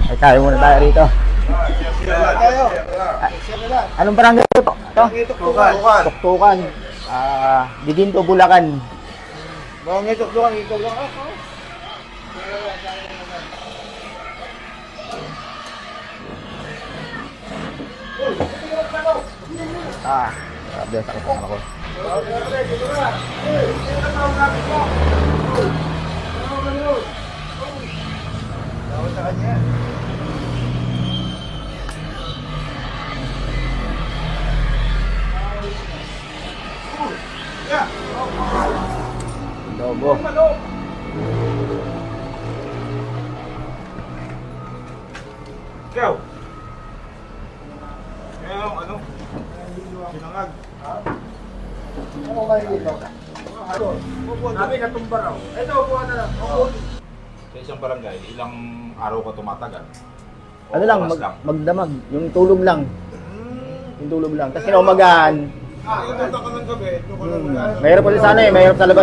Ay tayo muna tayo rito. Anong barangay ito? Tuktukan. Tuktukan. Didinto, Bulacan. Barangay Tuktukan, ikaw lang ako. Grabe, sakit ang ako. Tawag sa kanya. Lobo. Ikaw. Ngayon, ano? Sinangag. Ano kayo dito? Sabi natumba raw. Ito, upuan na lang. Sa isang barangay, ilang araw ka tumatagal? O Ano lang, oras lang? magdamag. Yung tulog lang. Yung tulog lang. Tapos kinaumagahan. Pupunta ka ng gabi. Doon ka lang mag-ano. Mahirap kasi sana eh. Mahirap sa labas